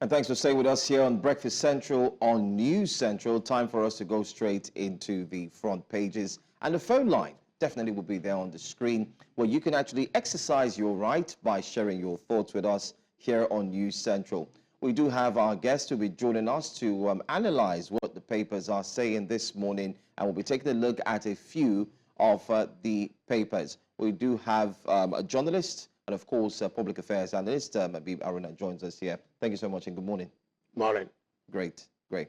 And thanks for staying with us here on Breakfast Central on News Central. Time for us to go straight into the front pages. And the phone line definitely will be there on the screen, where you can actually exercise your right by sharing your thoughts with us here on News Central. We do have our guest who will be joining us to analyze what the papers are saying this morning, and we'll be taking a look at a few of the papers. We do have a journalist and, of course, public affairs analyst, Habeeb Aruna, joins us here. Thank you so much and good morning. Morning. Great, great.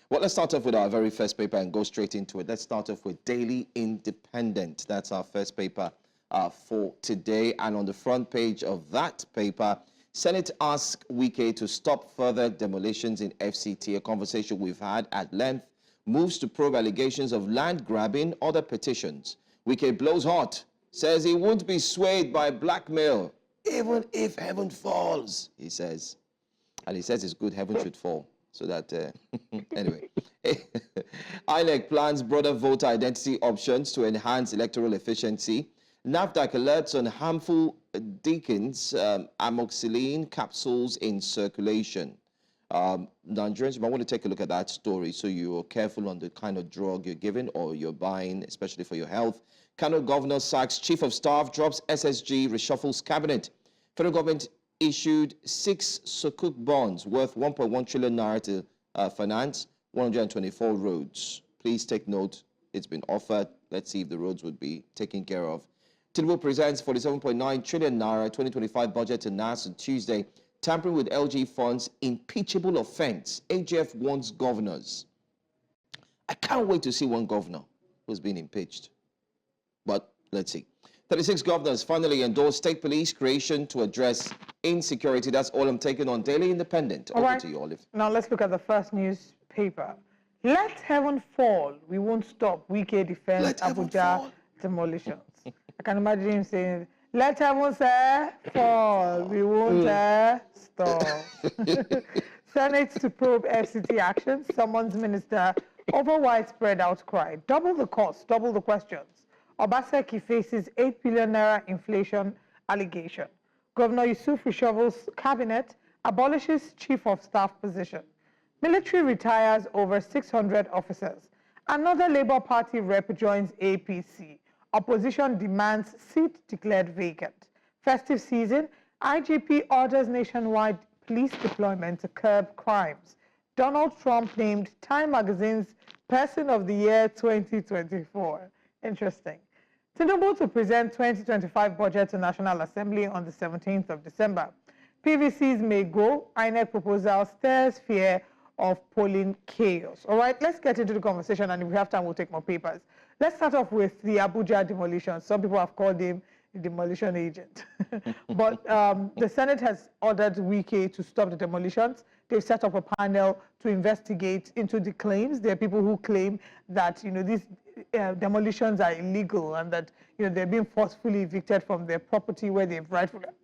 Well, let's start off with our very first paper and go straight into it. Let's start off with Daily Independent. That's our first paper for today. And on the front page of that paper, Senate asks Wike to stop further demolitions in FCT, a conversation we've had at length, moves to probe allegations of land grabbing, other petitions. Wike blows hot, says he won't be swayed by blackmail, even if heaven falls, he says. And he says it's good heaven should fall. So that, anyway. INEC plans broader voter identity options to enhance electoral efficiency. NAFDAC alerts on harmful deacons, amoxicillin capsules in circulation. Nigerians, you might want to take a look at that story so you're careful on the kind of drug you're giving or you're buying, especially for your health. Kano Governor sacks Chief of Staff, drops SSG, reshuffles cabinet. Federal government issued 6 Sukuk bonds worth 1.1 trillion naira to finance 124 roads. Please take note, it's been offered. Let's see if the roads would be taken care of. Tinubu presents 47.9 trillion naira 2025 budget to NAS on Tuesday. Tampering with LG funds, impeachable offense. AGF warns governors. I can't wait to see one governor who's been impeached. But let's see. 36 governors finally endorsed state police creation to address insecurity. That's all I'm taking on Daily Independent. Over to you, Olive. Now let's look at the first newspaper. Let heaven fall. We won't stop. Wike defends Abuja demolitions. I can imagine him saying, let heaven fall. We won't stop. Senate to probe FCT actions. Summons minister over widespread outcry. Double the cost, double the questions. Obaseki faces 8 billion naira inflation allegation. Governor Yusuf reshuffles cabinet, abolishes chief of staff position. Military retires over 600 officers. Another Labour Party rep joins APC. Opposition demands seat declared vacant. Festive season, IGP orders nationwide police deployment to curb crimes. Donald Trump named Time Magazine's Person of the Year 2024. Interesting. Tinubu to present 2025 budget to National Assembly on the 17th of December. PVCs may go. INEC proposal stirs fear of polling chaos. All right, let's get into the conversation, and if we have time, we'll take more papers. Let's start off with the Abuja demolitions. Some people have called him the demolition agent. But the Senate has ordered Wike to stop the demolitions. They've set up a panel to investigate into the claims. There are people who claim that, these demolitions are illegal and that, they're being forcefully evicted from their property where they've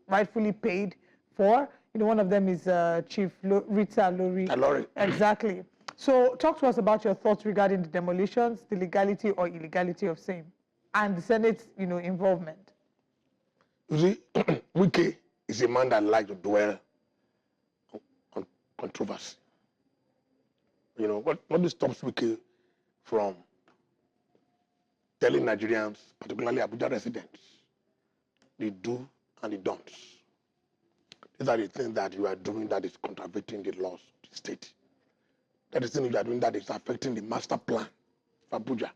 rightfully paid for. One of them is Chief Rita Lori. Exactly. So talk to us about your thoughts regarding the demolitions, the legality or illegality of same, and the Senate's, involvement. You see, Wike is a man that likes to dwell on controversy. What stops Wike from telling Nigerians, particularly Abuja residents, the do and the don'ts? These are the things that you are doing that is contravening the laws of the state. That is the thing you are doing that is affecting the master plan for Abuja.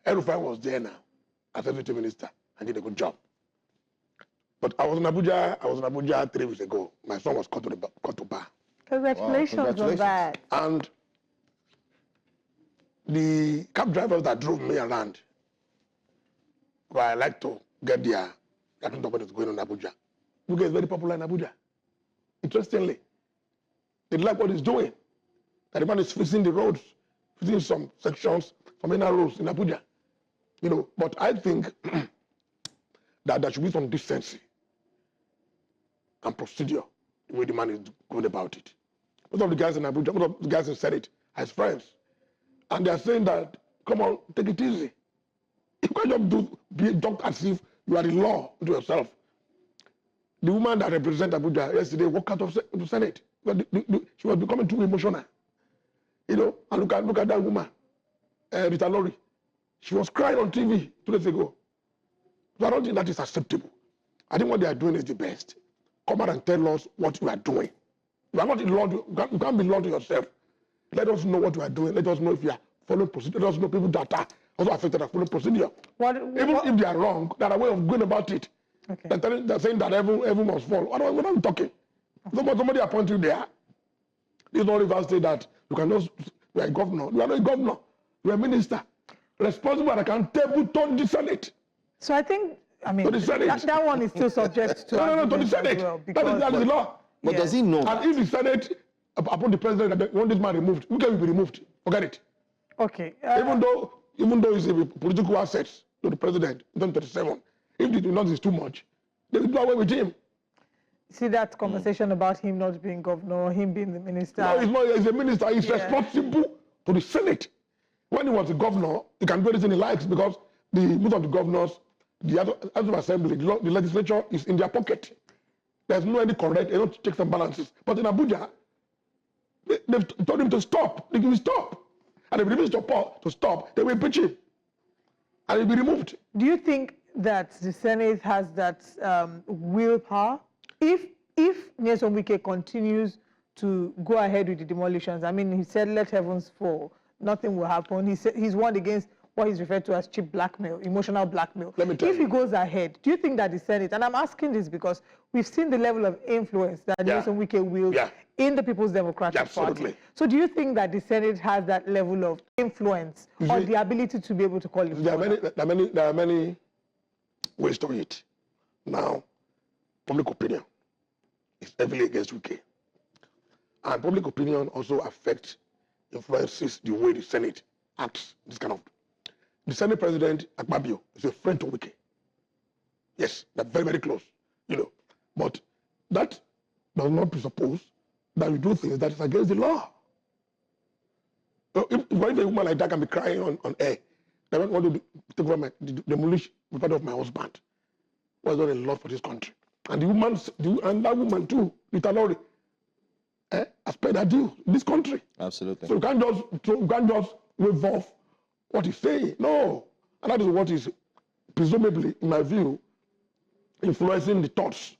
El-Rufai was there now as Deputy Minister and did a good job. But I was in Abuja 3 weeks ago. My son was caught to bar. Congratulations on that. And the cab drivers that drove me around, where I like to get there, I don't know what is going on in Abuja. Wike is very popular in Abuja. Interestingly, they like what he's doing. That the man is fixing the roads, fixing some sections from inner roads in Abuja. But I think that there should be some decency and procedure the way the man is going about it. Most of the guys in Abuja, most of the guys in Senate are his friends. And they are saying that, come on, take it easy. You can't just talk as if you are the law to yourself. The woman that represents Abuja yesterday walked out of the Senate. But she was becoming too emotional. You know, and look at that woman, Rita Lori. She was crying on TV 2 days ago. So I don't think that is acceptable. I think what they are doing is the best. Come out and tell us what you are doing. You are not in law. You can't be law to yourself. Let us know what you are doing. Let us know if you are following procedure. Let us know people that are also affected are following procedure. Even if they are wrong, there are a way of going about it. Okay. They're saying that everyone must fall. What are we talking? Somebody appoint you there. This is not Rivers State that you can just, you are a governor. You are not a governor. You are a minister. Responsible and accountable to the Senate. So I think, I mean, that one is still subject to no, to the Senate. Well, that is the law. But does he know that? And if the Senate, upon the president, that want this man removed, who can be removed? Forget it. Okay. Even though it's a political assets to the president in 2037, if the noise is too much, they will do away with him. See that conversation about him not being governor, him being the minister. No, he's not. He's a minister. He's responsible to the Senate. When he was a governor, he can do anything he likes because most of the governors, the House of Assembly, the legislature is in their pocket. There's no any correct, no checks and balances. But in Abuja, they've told him to stop. They will stop. And if he refuses to stop, they will impeach him. And he'll be removed. Do you think that the Senate has that willpower? If Nyesom Wike continues to go ahead with the demolitions, I mean, he said, let heavens fall, nothing will happen. He said he's warned against what he's referred to as cheap blackmail, emotional blackmail. Let me tell you. If he goes ahead, do you think that the Senate, and I'm asking this because we've seen the level of influence that Nyesom Wike wields in the People's Democratic Party. So do you think that the Senate has that level of influence or the ability to be able to call it? There are many ways to it. Now, public opinion is heavily against Wike. And public opinion also influences the way the Senate acts. The Senate President, Akpabio, is a friend to Wike. Yes, they're very, very close, you know. But that does not presuppose that you do things that is against the law. So if a woman like that can be crying on air, I don't want to take over the demolition part of my husband, was done a lot for this country. And that woman too, Rita Lori, has paid her due in this country. Absolutely. So you can't just wave off what he's saying. No. And that is what is presumably, in my view, influencing the thoughts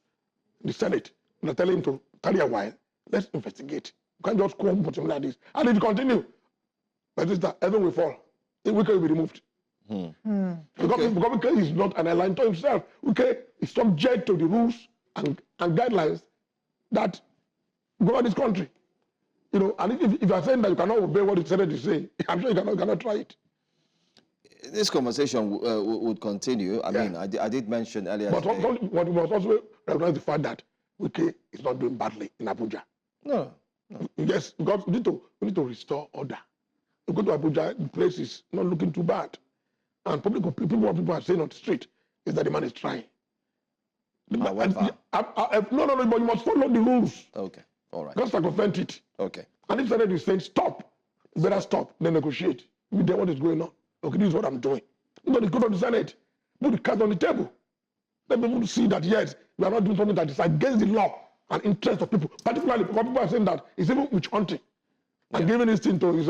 in the Senate. And I tell him to carry a while. Let's investigate. You can't just come for something like this. And if you continue, like this, heaven will fall. The Wike will be removed. Because Wike is not an airline to himself. Wike is subject to the rules and guidelines that govern this country. You know, and if you are saying that you cannot obey what the Senate is saying, I'm sure you cannot try it. This conversation would continue. I mean, I did mention earlier. But what we must also recognize the fact that Wike is not doing badly in Abuja. No. Yes, because we need to restore order. You go to Abuja, the place is not looking too bad. And what people are saying on the street is that the man is trying. However, no, but you must follow the rules. Okay, all right. Don't circumvent it. Okay. And if Senate is saying stop, you better stop, then negotiate. You know what is going on. Okay, this is what I'm doing. You know, go to the Senate, put the cards on the table. Let people see that, yes, we are not doing something that is against the law and interest of people. Particularly because people are saying that it's even witch hunting. And giving this thing to his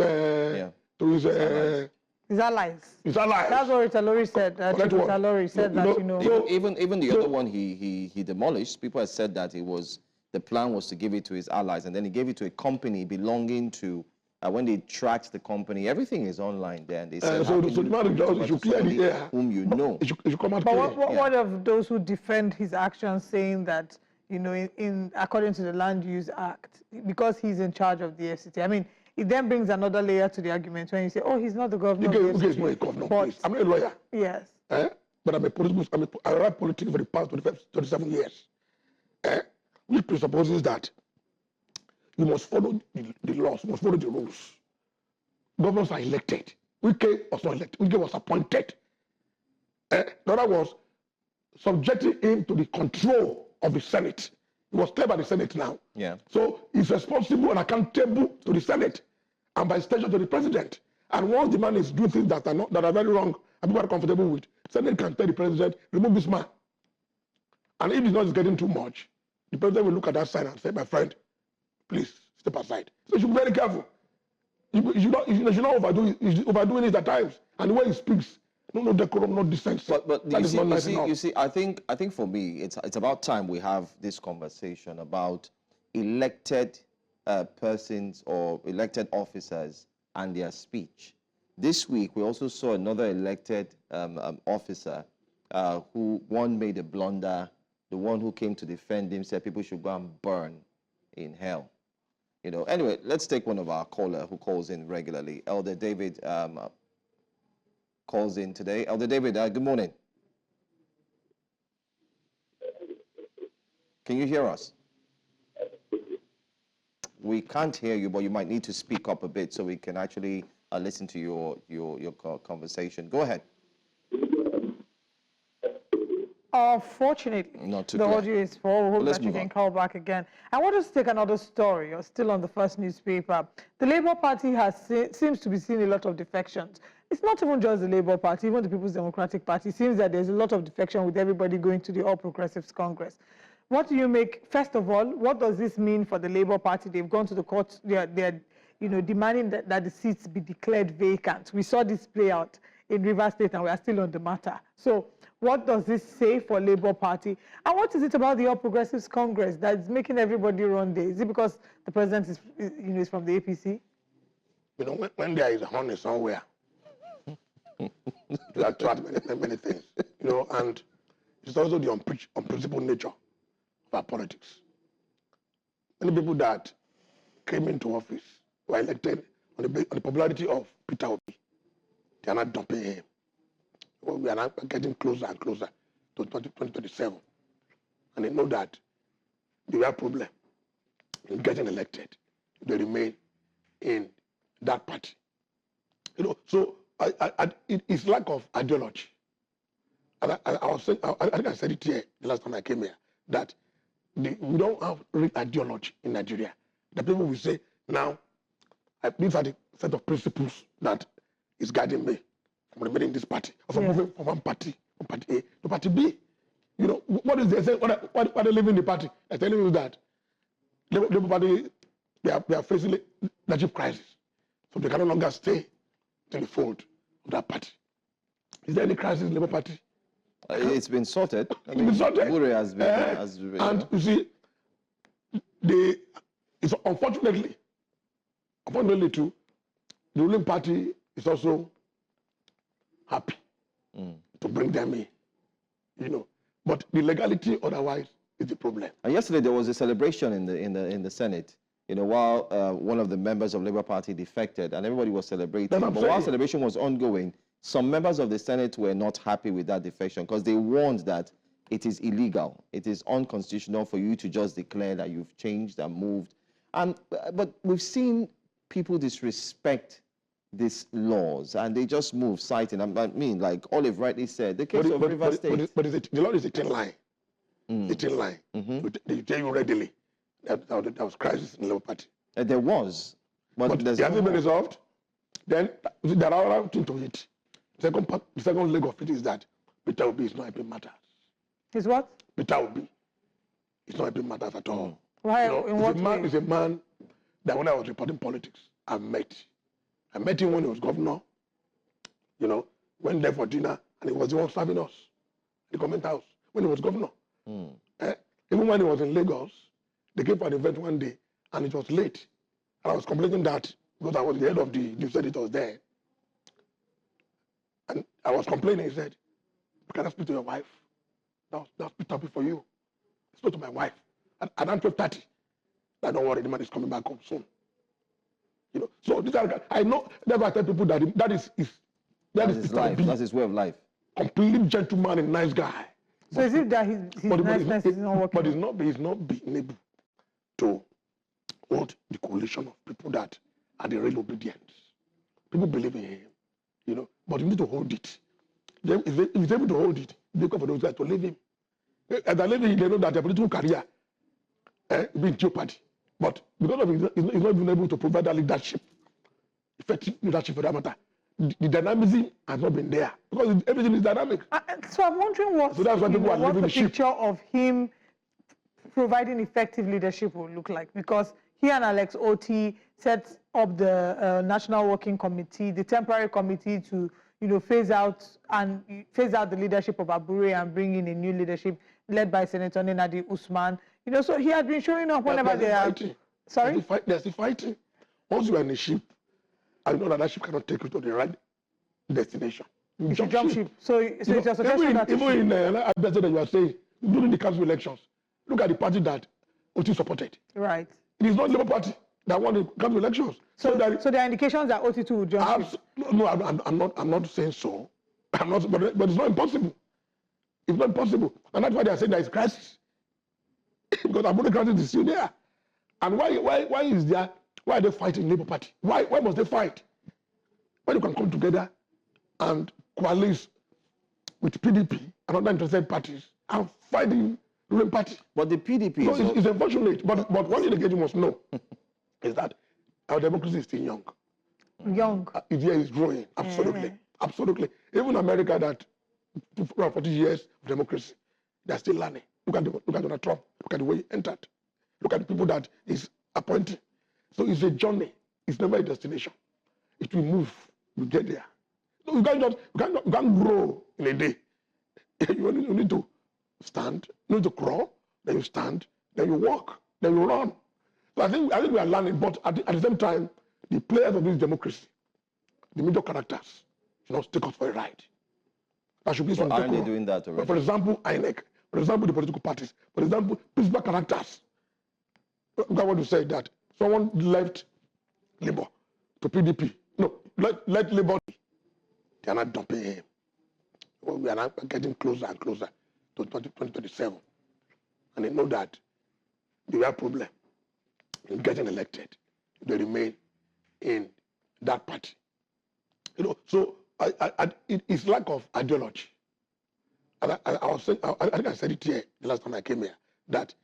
allies. His allies. That's what Rita Lori said. Rita Lori said that, you know. So, even the other one he demolished, people had said that the plan was to give it to his allies, and then he gave it to a company belonging to, when they tracked the company, everything is online there, and they said, so the man should clear the air. Whom you know. It should come out But clear. what of those who defend his actions, saying that, you know, according to the Land Use Act, because he's in charge of the FCT, I mean, it then brings another layer to the argument when you say, oh, he's not the governor. Wike is not a governor, please. I'm not a lawyer. Yes. But I write politics for the past 27 years. Which presupposes that you must follow the laws, you must follow the rules. Governors are elected. Wike was not elected. Wike was appointed. In other words, subjecting him to the control of the Senate. He was clear by the Senate now. Yeah. So he's responsible and accountable to the Senate and by extension to the president. And once the man is doing things that are very wrong and people are comfortable with, the Senate can tell the president, remove this man. And if it's not getting too much, the president will look at that sign and say, my friend, please step aside. So you should be very careful. You should not overdo it. You should overdoing it at times. And the way he speaks, no decorum, no decency. But that is not nice enough. you see, I think for me, it's about time we have this conversation about elected persons or elected officers and their speech. This week, we also saw another elected officer who one made a blunder. The one who came to defend him said people should go and burn in hell. You know. Anyway, let's take one of our caller who calls in regularly. Elder David calls in today. Elder David, good morning. Can you hear us? We can't hear you, but you might need to speak up a bit so we can actually listen to your conversation. Go ahead. Fortunately, Not too the clear. audio is full. We hope Let's that you move can on. call back again. I want us to take another story. You're still on the first newspaper. The Labour Party seems to be seeing a lot of defections. It's not even just the Labour Party, even the People's Democratic Party. It seems that there's a lot of defection with everybody going to the All Progressives Congress. What do you make? First of all, what does this mean for the Labour Party? They've gone to the court. They're demanding that the seats be declared vacant. We saw this play out in Rivers State, and we are still on the matter. So what does this say for Labour Party? And what is it about the All Progressives Congress that's making everybody run there? Is it because the president is from the APC? You know, when there is a honey somewhere, you attract many things. You know, and it's also the unprincipled nature of our politics. Many people that came into office were elected on the popularity of Peter Obi. They are not dumping him. Well, we are now getting closer and closer to 2027. And they know that the real problem in getting elected, they remain in that party. You know, so it's lack of ideology. And I was saying, I think I said it here the last time I came here, that we don't have real ideology in Nigeria. The people will say, now, these are the set of principles that is guiding me from remaining in this party, or from moving from one party A to party B. You know, what is they saying? Why they leaving the party? They're telling you that Labour Party, they are facing leadership crisis. So they can no longer stay in the fold of that party. Is there any crisis in the Labour Party? It's been sorted. It's been sorted. Bure has been, and you see, it's unfortunately too, the ruling party is also happy to bring them in, you know. But the legality otherwise is the problem. And yesterday there was a celebration in the Senate. You know, while one of the members of Labour Party defected, and everybody was celebrating. But while celebration was ongoing, some members of the Senate were not happy with that defection because they warned that it is illegal. It is unconstitutional for you to just declare that you've changed and moved. But we've seen people disrespect these laws and they just move, citing. I mean, like Olive rightly said, the case of Rivers State. But the law is a thin line. A thin line. They tell you readily that there was crisis in the Labour Party. There was. But it hasn't been resolved. Then there are other things to it. The second leg of it is that Peter Obi is not helping matters. Is what? Peter Obi is not helping matters at all. Why? You know, in what way? He's a man that when I was reporting politics, I met him when he was governor, you know, went there for dinner, and he was the one serving us, the comment house, when he was governor. Even when he was in Lagos, they came for an event one day, and it was late. And I was complaining that, because I was the head of the news editors there, and I was complaining, he said, can I speak to your wife? That's Peter Obi for you. I spoke to my wife. At around 12:30, I don't worry, the man is coming back home soon. You know, so these are, I know, that's why I tell people that that is his life. That's his way of life. Complete gentleman and nice guy. So is it that his niceness is not working? But he's not being able to hold the coalition of people that are the real obedient. People believe in him, you know, but you need to hold it. If he's able to hold it, they come for those guys to leave him. As they leave him, they know that their political career will be in jeopardy. But because of he's not even able to provide that leadership, effective leadership for that matter, the dynamism has not been there because everything is dynamic. So I'm wondering what the picture of him providing effective leadership will look like, because he and Alex Oti set up the National Working Committee, the temporary committee to, phase out the leadership of Abure and bring in a new leadership led by Senator Nenadi Usman. So he had been showing up whenever they are. Sorry? There's the fighting. Once you are in a ship, I know that ship cannot take you to the right destination. You jump ship. So it's a suggestion that even in Abuja that you are saying, during the council elections, look at the party that Oti supported. Right. It is not the Labour Party that won the council elections. So there are indications that Oti will jump ship. No, I'm not saying so. But it's not impossible. It's not possible. And that's why they are saying there is crisis. Because Abuja crisis is still there. And why is there? Why are they fighting Labour Party? Why must they fight? When you can come together and coalesce with PDP and other interested parties and fight the ruling party. But the PDP it's unfortunate. But one thing again you must know is that our democracy is still young. Young. It's growing. Absolutely. Absolutely. Even America that 40 years of democracy, they're still learning. Look at Donald Trump. Look at the way he entered. Look at the people that is appointing. So it's a journey. It's never a destination. It will move. You get there. So you can't grow in a day. You need to stand. You need to crawl. Then you stand. Then you walk. Then you run. So I think we are learning. But at the same time, the players of this democracy, the major characters, should not take us for a ride. That should be some. Aren't they doing that already? For example, INEC. For example, the political parties. For example, principal characters. I want to say that someone left Labour to PDP. No, let Labour. They are not dumping him. Well, we are now getting closer and closer to 2027. And they know that they have a problem in getting elected. They remain in that party. So it's lack of ideology. And I was saying, I think I said it here the last time I came here, that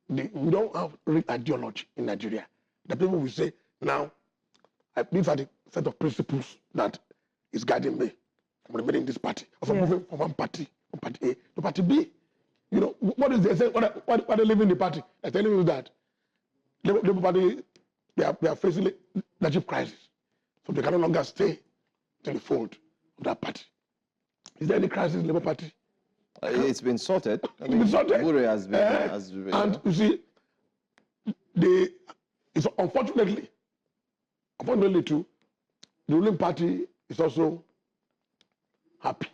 we don't have real ideology in Nigeria. The people will say, now, these are the set of principles that is guiding me from remaining in this party, or from moving from one party A to party B. What is they say? What are they leaving the party? They're telling you that Labour Party, they are facing leadership crisis. So they can no longer stay in the fold of that party. Is there any crisis in the Labour Party? It's been sorted. It's been sorted. Bure has been, and you see, it's unfortunately too, the ruling party is also happy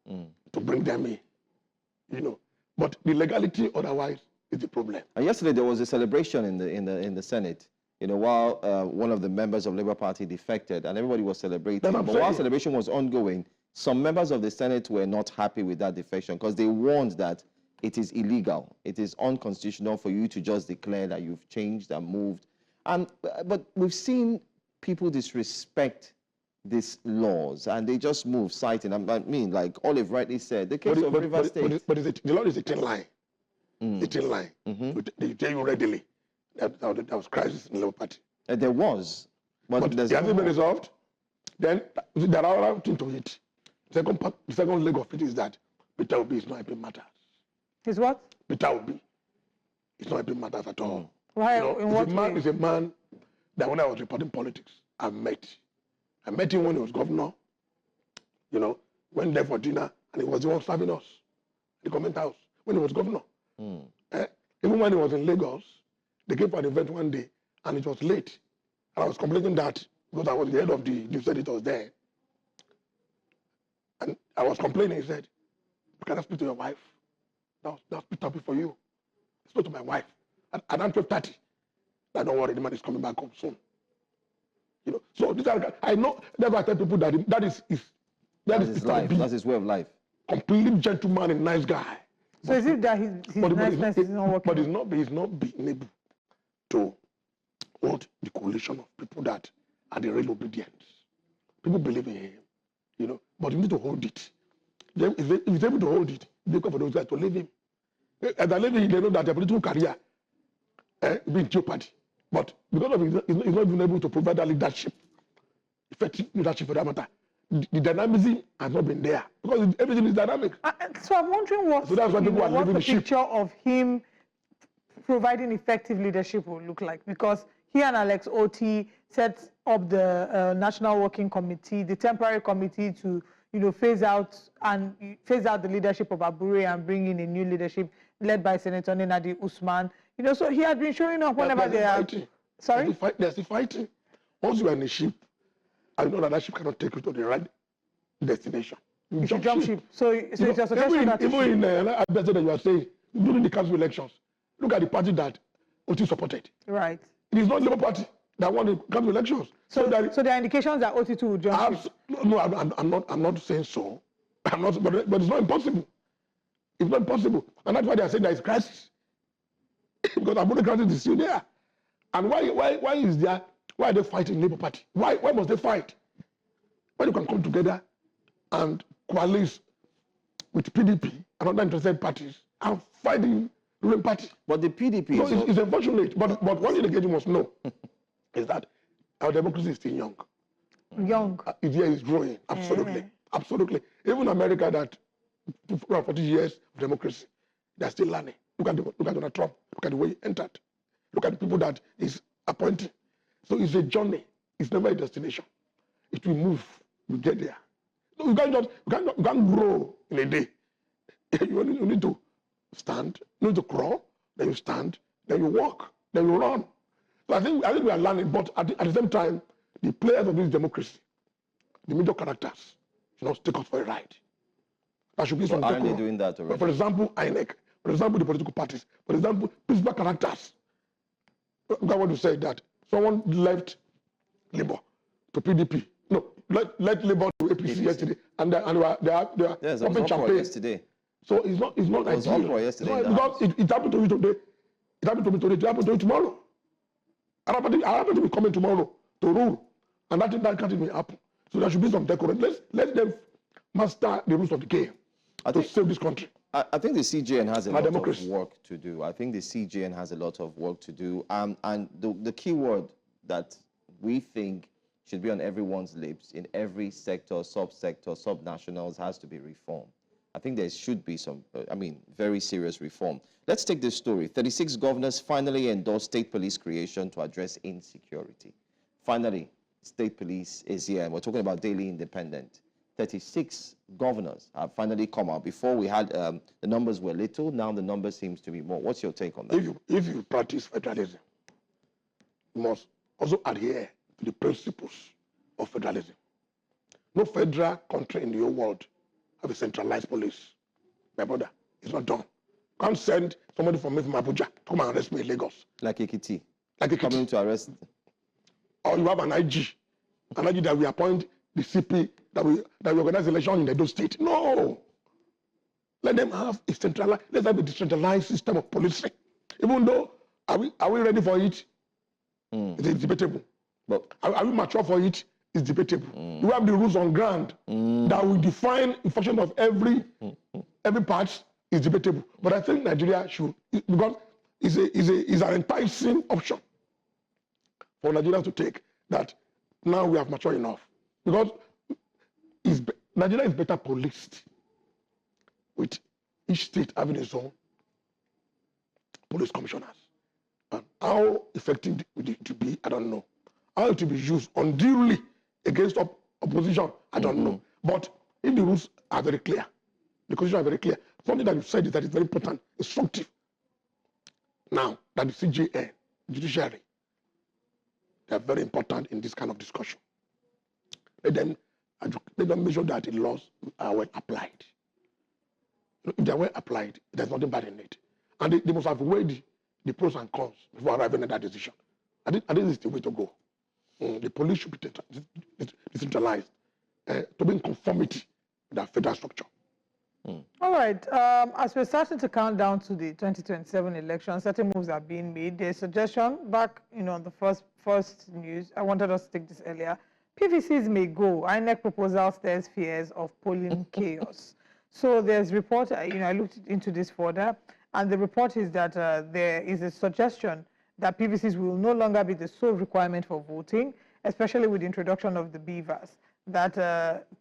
to bring them in. But the legality otherwise is the problem. And yesterday there was a celebration in the Senate. While one of the members of Labour Party defected, and everybody was celebrating. But while celebration was ongoing, some members of the Senate were not happy with that defection because they warned that it is illegal. It is unconstitutional for you to just declare that you've changed and moved. But we've seen people disrespect these laws and they just move, citing. Like Olive rightly said, the case of River State. But the law is a thin line. A thin line. They tell you readily that there was crisis in the Labour Party. There was. But it hasn't been resolved. Then there are other things to it. The second leg of it is that Peter Obi is not helping matters. Is what? Peter Obi is not helping matters at all. Why? He's a man that when I was reporting politics, I met him when he was governor. Went there for dinner, and he was the one serving us in the comment house when he was governor. Even when he was in Lagos, they came for an event one day, and it was late. And I was complaining that because I was the head of the news editors there. And I was complaining. He said, "Can I speak to your wife? That's Peter for you." I spoke to my wife at around 12:30. Don't worry, the man is coming back home soon. So these are, I know. That's why I tell people that is his life. That's his way of life. Complete gentleman and nice guy. So is it that his niceness is not working? But he's not being able to hold the coalition of people that are the real obedient. People believe in him, but you need to hold it. If he's able to hold it, they come for those guys to leave him. As they leave him, they know that their political career will be in jeopardy. But because of he's not even able to provide that leadership, effective leadership for that matter, the dynamism has not been there because everything is dynamic. So I'm wondering what the picture of him providing effective leadership will look like, because he and Alex Oti set up the National Working Committee, the temporary committee to, phase out the leadership of Abure and bring in a new leadership led by Senator Nenadi Usman. So he had been showing up whenever they are. Sorry? There's the fighting. Once you are in a ship, I know that ship cannot take you to the right destination. You jump ship. So it's a suggestion that even in Abuja that you are saying, during the council elections, look at the party that Oti supported. Right. It is not the Labour Party that won the council elections. So there are indications that Oti will jump ship. No, I'm not saying so. But it's not impossible. It's not impossible. And that's why they are saying there is crisis. Because Abuja crisis is still there. And why is there? Why are they fighting Labour Party? Why must they fight? When you can come together and coalesce with PDP and other interested parties and fight the ruling party. But the PDP it's unfortunate. But one thing again you must know is that our democracy is still young. Young. It's growing. Absolutely. Absolutely. Even America that 40 years of democracy, they're still learning. Look at Donald Trump. Look at the way he entered. Look at the people that he's appointing. So it's a journey. It's never a destination. It will move. We get there. So you can't grow in a day. You need to stand. You need to crawl. Then you stand. Then you walk. Then you run. So I think we are learning. But at the same time, the players of this democracy, the major characters, should not take us for a ride. There should be some. Aren't they doing that already? For example, INEC. For example, the political parties. For example, principal characters. I want to say that someone left Labour to PDP. No, let Labour to APC yesterday, and they are popping champagne yesterday. So it's not It was ideal. uproar yesterday. Because it happened to you today. It happened to me today. It happened to you tomorrow. I happen to be coming tomorrow to rule, and that can't happen. So there should be some decorum. Let them master the rules of the game to save this country. I think the CJN has a lot democracy. of work to do. I think the CJN has a lot of work to do. And the key word that we think should be on everyone's lips in every sector, subsector, subnationals has to be reform. I think there should be some, very serious reform. Let's take this story. 36 governors finally endorsed state police creation to address insecurity. Finally, state police is here. And we're talking about daily independent. 36 governors have finally come out. Before we had, the numbers were little. Now the number seems to be more. What's your take on that? If you practice federalism, you must also adhere to the principles of federalism. No federal country in the whole world have a centralized police. My brother, it's not done. Can't send somebody from Abuja to come and arrest me in Lagos. Like Ekiti. Like Ekiti. Coming to arrest. Or you have an IG that we appoint the CP, that we organize election in Edo State. No. Let them have a centralized, let's have a decentralized system of policing. Even though, are we ready for it? It's debatable. But are we mature for it? It's debatable. We have the rules on ground that will define the function of every part. Is debatable. But I think Nigeria should, because it's an enticing option for Nigeria to take, that now we have matured enough. Because Nigeria is better policed with each state having its own police commissioners. And how effective it will be, I don't know. How it will be used unduly against opposition, I don't know. But if the rules are very clear, the constitution are very clear, something that you said is that is very important, instructive. Now, that the CJN, judiciary, they are very important in this kind of discussion. Let them make sure that the laws are well applied. If they are well applied, there's nothing bad in it. And they must have weighed the pros and cons before arriving at that decision. I think this is the way to go. The police should be decentralized to be in conformity with that federal structure. All right. As we're starting to count down to the 2027 election, certain moves are being made. There's a suggestion back, on the first news. I wanted us to take this earlier. PVCs may go. INEC proposal stirs fears of polling chaos. So there's report. I looked into this further, and the report is that there is a suggestion that PVCs will no longer be the sole requirement for voting, especially with the introduction of the beavers. That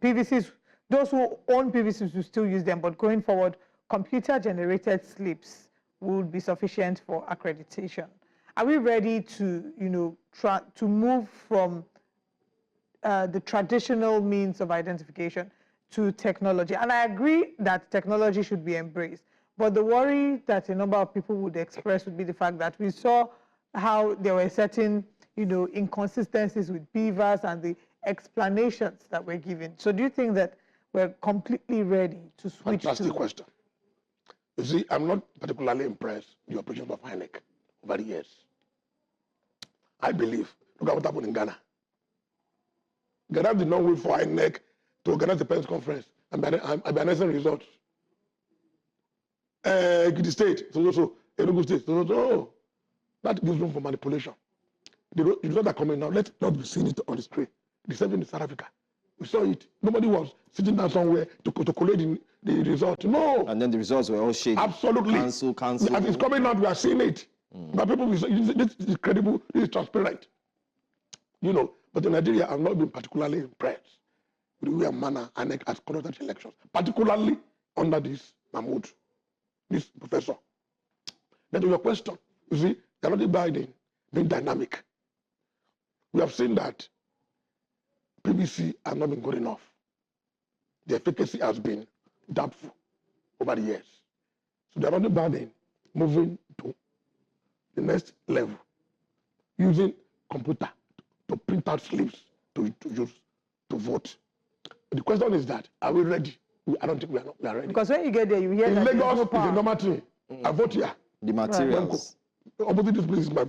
PVCs. Those who own PVCs will still use them, but going forward, computer-generated slips will be sufficient for accreditation. are we ready to, to move from the traditional means of identification to technology? And I agree that technology should be embraced. But the worry that a number of people would express would be the fact that we saw how there were certain, inconsistencies with beavers and the explanations that were given. So do you think that we're completely ready to switch Fantastic question. You see, I'm not particularly impressed with the operation of INEC over the years. I believe, look at what happened in Ghana. Ghana did not wait for INEC to organize the press conference and by announcing results. Ekiti State, so Enugu State, so. That gives room for manipulation. The results are coming now. Let's not be seeing it on the street. The same thing in South Africa. We saw it. Nobody was sitting down somewhere to collate the result. No. And then the results were all shady. Absolutely. Cancel. As it's coming out, we are seeing it. But people, this is credible, this is transparent. But in Nigeria, I've not been particularly impressed with the way and manner INEC has conducted elections, particularly under this Mahmoud, this professor. Then to your question, you see, they're not Biden being dynamic. We have seen that PVC has not been good enough. The efficacy has been doubtful over the years. So they're not Biden moving to the next level, using computer to print out slips to use to vote. But the question is that, are we ready? I don't think we are ready. Because when you get there, you hear in that Lagos, no it's a normal thing. I vote here. The materials. Opposite this place is my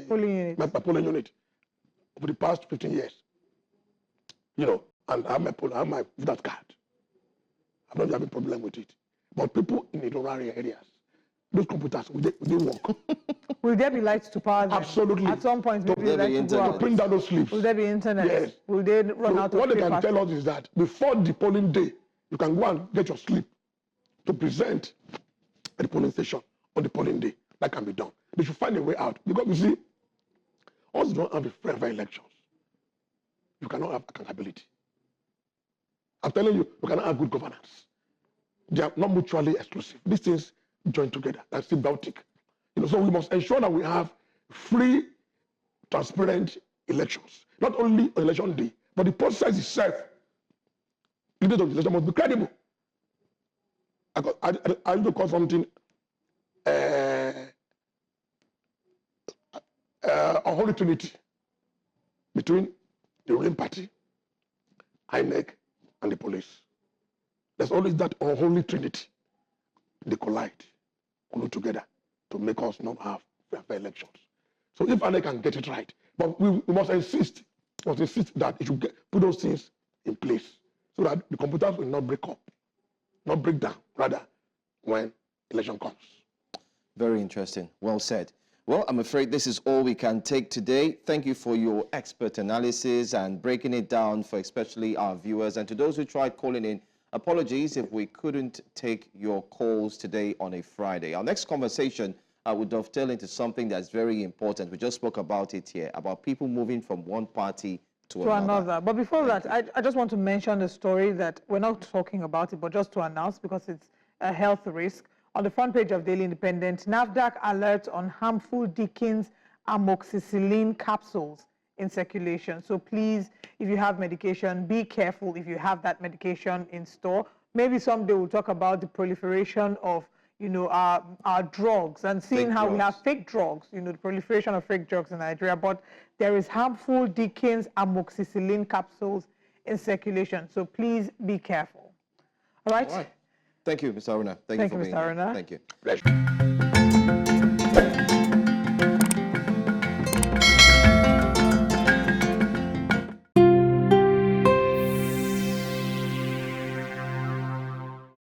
polling unit over the past 15 years. And I have my voter card. I've not having a problem with it. But people in the rural areas, those computers, will they work? Will there be lights to power them? Absolutely. At some point, maybe there be internet? To print down those slips. Will there be internet? Yes. Will they run out of what they paper? can tell us is that before the polling day, you can go and get your slip to present at the polling station on the polling day. That can be done. They should find a way out. Because you see, once you don't have a fair elections, you cannot have accountability. I'm telling you, you cannot have good governance. They are not mutually exclusive. These things join together. That's symbiotic. So we must ensure that we have free, transparent elections. Not only on election day, but the process itself, the date of the election must be credible. I need to call something unholy trinity between the ruling party, INEC, and the police. There's always that unholy trinity. They collide, collude together to make us not have fair elections. So if INEC can get it right, but we must insist that it should put those things in place so that the computers will not break up, not break down, rather, when election comes. Very interesting. Well said. Well, I'm afraid this is all we can take today. Thank you for your expert analysis and breaking it down for especially our viewers. And to those who tried calling in, apologies if we couldn't take your calls today on a Friday. Our next conversation will dovetail into something that's very important. We just spoke about it here, about people moving from one party to another. But before that, I just want to mention a story that we're not talking about it, but just to announce because it's a health risk. On the front page of Daily Independent, NAFDAC alerts on harmful Dickens amoxicillin capsules in circulation. So please, if you have medication, be careful if you have that medication in store. Maybe someday we'll talk about the proliferation of, our drugs and seeing Fake how drugs. we have fake drugs, the proliferation of fake drugs in Nigeria. But there is harmful Dickens amoxicillin capsules in circulation. So please be careful. All right? All right. Thank you, Mr. Aruna. Thank you for being Mr. here. Aruna. Thank you. Pleasure.